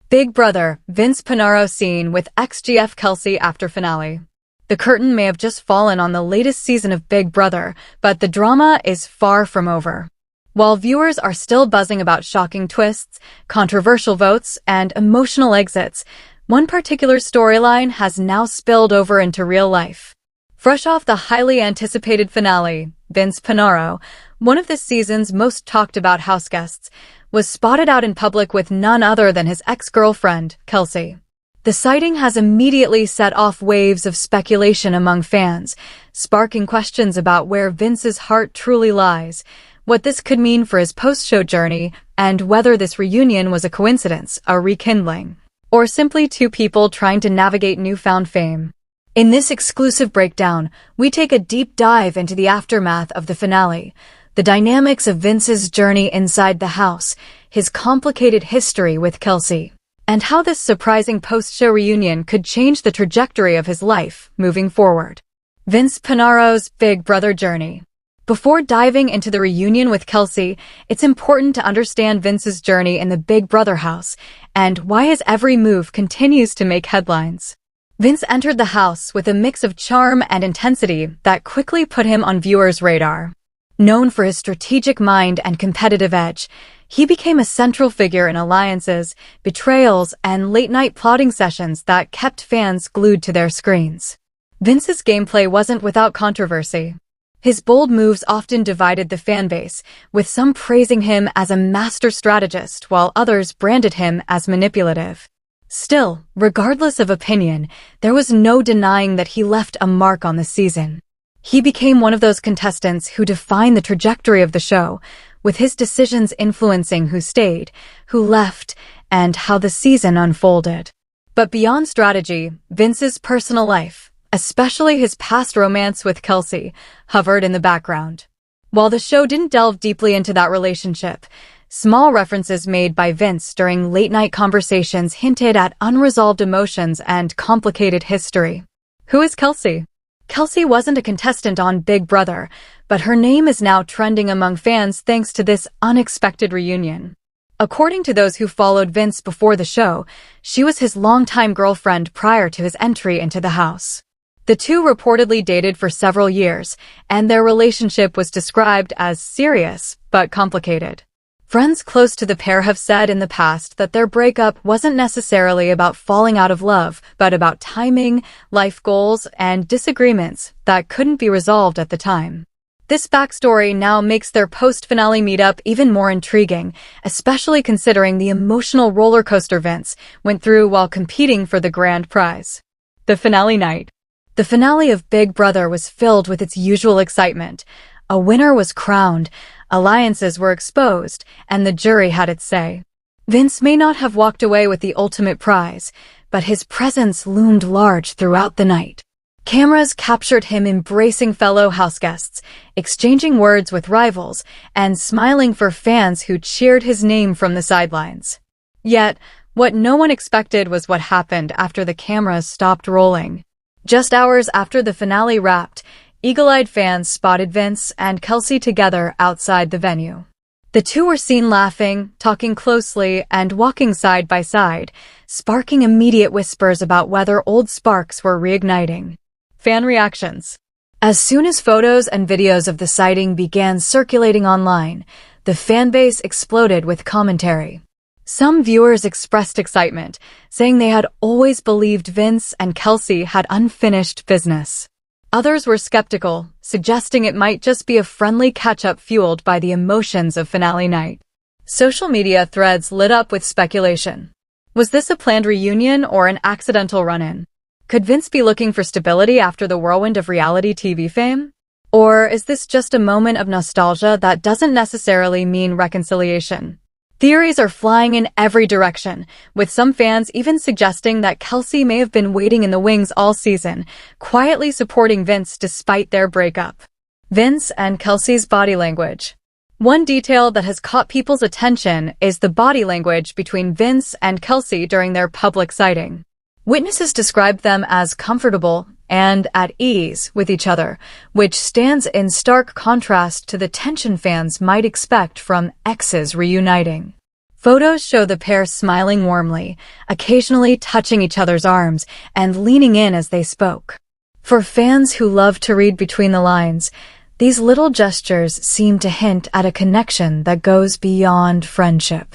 Big Brother, Vince Panaro scene with ex-GF Kelsey after finale. The curtain may have just fallen on the latest season of Big Brother, but the drama is far from over. While viewers are still buzzing about shocking twists, controversial votes, and emotional exits, one particular storyline has now spilled over into real life. Fresh off the highly anticipated finale, Vince Panaro, one of this season's most talked about houseguests, was spotted out in public with none other than his ex-girlfriend, Kelsey. The sighting has immediately set off waves of speculation among fans, sparking questions about where Vince's heart truly lies, what this could mean for his post-show journey, and whether this reunion was a coincidence, a rekindling, or simply two people trying to navigate newfound fame. In this exclusive breakdown, we take a deep dive into the aftermath of the finale, the dynamics of Vince's journey inside the house, his complicated history with Kelsey, and how this surprising post-show reunion could change the trajectory of his life moving forward. Vince Panaro's Big Brother journey. Before diving into the reunion with Kelsey, it's important to understand Vince's journey in the Big Brother house and why his every move continues to make headlines. Vince entered the house with a mix of charm and intensity that quickly put him on viewers' radar. Known for his strategic mind and competitive edge, he became a central figure in alliances, betrayals, and late-night plotting sessions that kept fans glued to their screens. Vince's gameplay wasn't without controversy. His bold moves often divided the fanbase, with some praising him as a master strategist while others branded him as manipulative. Still, regardless of opinion, there was no denying that he left a mark on the season. He became one of those contestants who defined the trajectory of the show, with his decisions influencing who stayed, who left, and how the season unfolded. But beyond strategy, Vince's personal life, especially his past romance with Kelsey, hovered in the background. While the show didn't delve deeply into that relationship, small references made by Vince during late-night conversations hinted at unresolved emotions and complicated history. Who is Kelsey? Kelsey wasn't a contestant on Big Brother, but her name is now trending among fans thanks to this unexpected reunion. According to those who followed Vince before the show, she was his longtime girlfriend prior to his entry into the house. The two reportedly dated for several years, and their relationship was described as serious but complicated. Friends close to the pair have said in the past that their breakup wasn't necessarily about falling out of love, but about timing, life goals, and disagreements that couldn't be resolved at the time. This backstory now makes their post-finale meetup even more intriguing, especially considering the emotional roller coaster Vince went through while competing for the grand prize. The finale night. The finale of Big Brother was filled with its usual excitement. A winner was crowned, alliances were exposed, and the jury had its say. Vince may not have walked away with the ultimate prize, but his presence loomed large throughout the night. Cameras captured him embracing fellow houseguests, exchanging words with rivals, and smiling for fans who cheered his name from the sidelines. Yet, what no one expected was what happened after the cameras stopped rolling. Just hours after the finale wrapped, eagle-eyed fans spotted Vince and Kelsey together outside the venue. The two were seen laughing, talking closely, and walking side by side, sparking immediate whispers about whether old sparks were reigniting. Fan reactions. As soon as photos and videos of the sighting began circulating online, the fanbase exploded with commentary. Some viewers expressed excitement, saying they had always believed Vince and Kelsey had unfinished business. Others were skeptical, suggesting it might just be a friendly catch-up fueled by the emotions of finale night. Social media threads lit up with speculation. Was this a planned reunion or an accidental run-in? Could Vince be looking for stability after the whirlwind of reality TV fame? Or is this just a moment of nostalgia that doesn't necessarily mean reconciliation? Theories are flying in every direction, with some fans even suggesting that Kelsey may have been waiting in the wings all season, quietly supporting Vince despite their breakup. Vince and Kelsey's body language. One detail that has caught people's attention is the body language between Vince and Kelsey during their public sighting. Witnesses described them as comfortable and at ease with each other, which stands in stark contrast to the tension fans might expect from exes reuniting. Photos show the pair smiling warmly, occasionally touching each other's arms and leaning in as they spoke. For fans who love to read between the lines, these little gestures seem to hint at a connection that goes beyond friendship.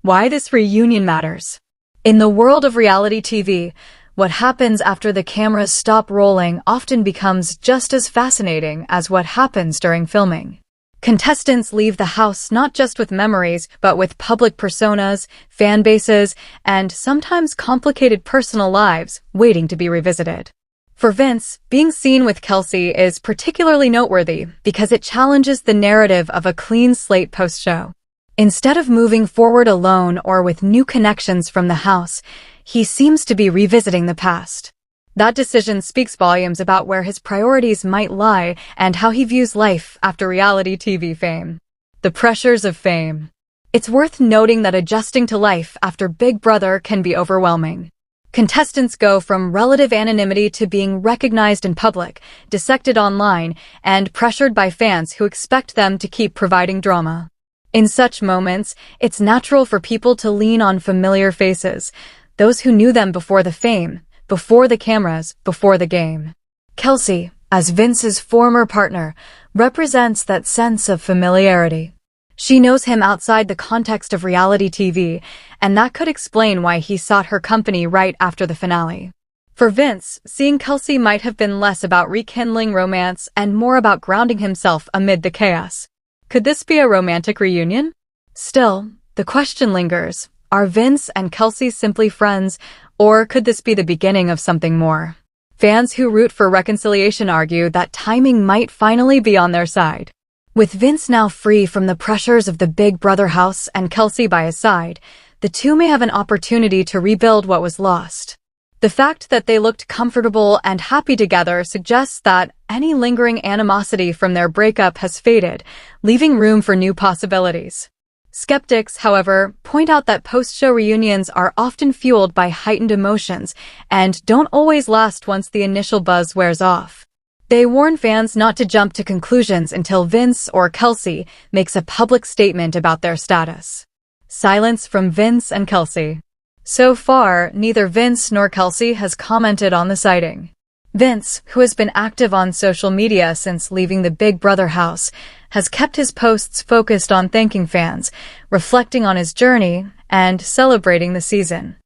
Why this reunion matters. In the world of reality TV, what happens after the cameras stop rolling often becomes just as fascinating as what happens during filming. Contestants leave the house not just with memories, but with public personas, fan bases, and sometimes complicated personal lives waiting to be revisited. For Vince, being seen with Kelsey is particularly noteworthy because it challenges the narrative of a clean slate post-show. Instead of moving forward alone or with new connections from the house, he seems to be revisiting the past. That decision speaks volumes about where his priorities might lie and how he views life after reality TV fame. The pressures of fame. It's worth noting that adjusting to life after Big Brother can be overwhelming. Contestants go from relative anonymity to being recognized in public, dissected online, and pressured by fans who expect them to keep providing drama. In such moments, it's natural for people to lean on familiar faces, those who knew them before the fame, before the cameras, before the game. Kelsey, as Vince's former partner, represents that sense of familiarity. She knows him outside the context of reality TV, and that could explain why he sought her company right after the finale. For Vince, seeing Kelsey might have been less about rekindling romance and more about grounding himself amid the chaos. Could this be a romantic reunion? Still, the question lingers. Are Vince and Kelsey simply friends, or could this be the beginning of something more? Fans who root for reconciliation argue that timing might finally be on their side. With Vince now free from the pressures of the Big Brother house and Kelsey by his side, the two may have an opportunity to rebuild what was lost. The fact that they looked comfortable and happy together suggests that any lingering animosity from their breakup has faded, leaving room for new possibilities. Skeptics, however, point out that post-show reunions are often fueled by heightened emotions and don't always last once the initial buzz wears off. They warn fans not to jump to conclusions until Vince or Kelsey makes a public statement about their status. Silence from Vince and Kelsey. So far, neither Vince nor Kelsey has commented on the sighting. Vince, who has been active on social media since leaving the Big Brother house, has kept his posts focused on thanking fans, reflecting on his journey, and celebrating the season.